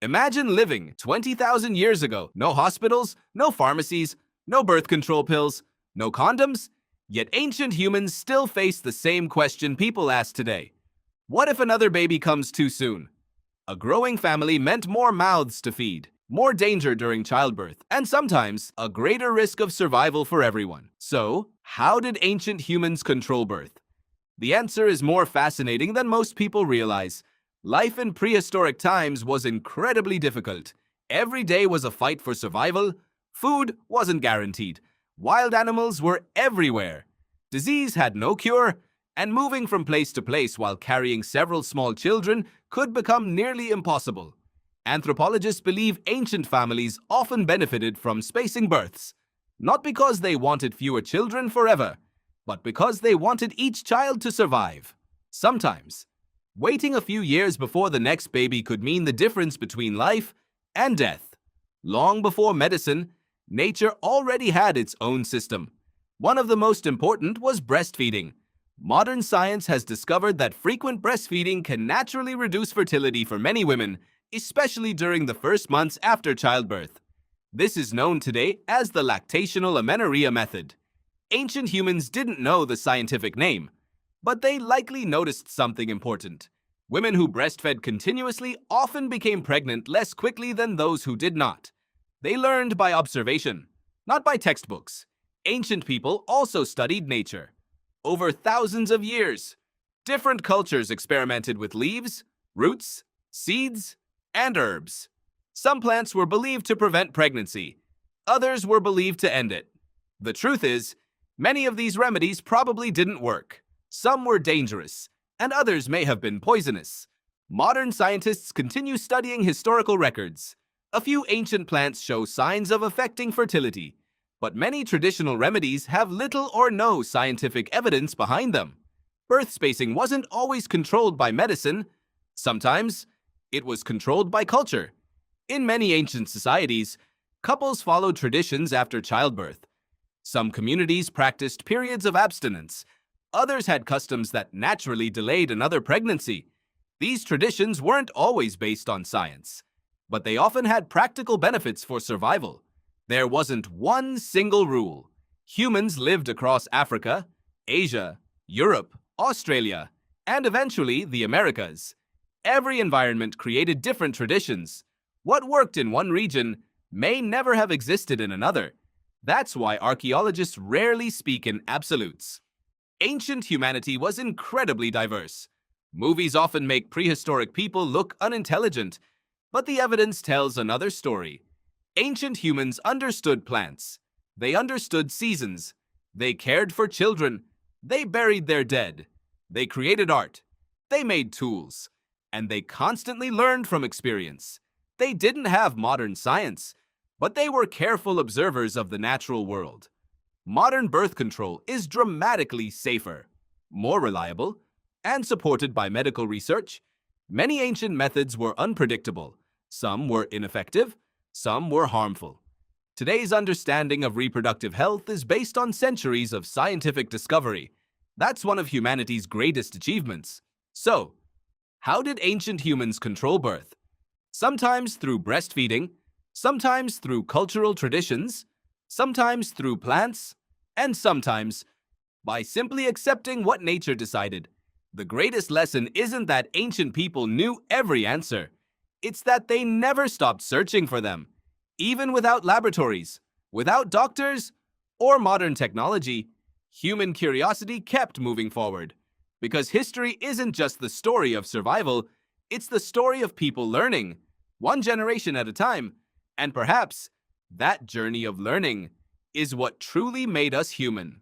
Imagine living 20,000 years ago. No hospitals, no pharmacies, no birth control pills, no condoms. Yet ancient humans still face the same question people ask today. What if another baby comes too soon? A growing family meant more mouths to feed, more danger during childbirth, and sometimes a greater risk of survival for everyone. So, how did ancient humans control birth? The answer is more fascinating than most people realize. Life in prehistoric times was incredibly difficult. Every day was a fight for survival. Food wasn't guaranteed. Wild animals were everywhere. Disease had no cure, and moving from place to place while carrying several small children could become nearly impossible. Anthropologists believe ancient families often benefited from spacing births, not because they wanted fewer children forever, but because they wanted each child to survive. Sometimes, waiting a few years before the next baby could mean the difference between life and death. Long before medicine, nature already had its own system. One of the most important was breastfeeding. Modern science has discovered that frequent breastfeeding can naturally reduce fertility for many women, especially during the first months after childbirth. This is known today as the lactational amenorrhea method. Ancient humans didn't know the scientific name, but they likely noticed something important. Women who breastfed continuously often became pregnant less quickly than those who did not. They learned by observation, not by textbooks. Ancient people also studied nature. Over thousands of years, different cultures experimented with leaves, roots, seeds, and herbs. Some plants were believed to prevent pregnancy. Others were believed to end it. The truth is, many of these remedies probably didn't work. Some were dangerous, and others may have been poisonous. Modern scientists continue studying historical records. A few ancient plants show signs of affecting fertility, but many traditional remedies have little or no scientific evidence behind them. Birth spacing wasn't always controlled by medicine. Sometimes, it was controlled by culture. In many ancient societies, couples followed traditions after childbirth. Some communities practiced periods of abstinence. Others had customs that naturally delayed another pregnancy. These traditions weren't always based on science, but they often had practical benefits for survival. There wasn't one single rule. Humans lived across Africa, Asia, Europe, Australia, and eventually the Americas. Every environment created different traditions. What worked in one region may never have existed in another. That's why archaeologists rarely speak in absolutes. Ancient humanity was incredibly diverse. Movies often make prehistoric people look unintelligent, but the evidence tells another story. Ancient humans understood plants. They understood seasons. They cared for children. They buried their dead. They created art. They made tools. And they constantly learned from experience. They didn't have modern science, but they were careful observers of the natural world. Modern birth control is dramatically safer, more reliable, and supported by medical research. Many ancient methods were unpredictable. Some were ineffective. Some were harmful. Today's understanding of reproductive health is based on centuries of scientific discovery. That's one of humanity's greatest achievements. So, how did ancient humans control birth? Sometimes through breastfeeding, sometimes through cultural traditions, sometimes through plants, and sometimes by simply accepting what nature decided. The greatest lesson isn't that ancient people knew every answer. It's that they never stopped searching for them. Even without laboratories, without doctors, or modern technology, human curiosity kept moving forward. Because history isn't just the story of survival, it's the story of people learning, one generation at a time. And perhaps that journey of learning is what truly made us human.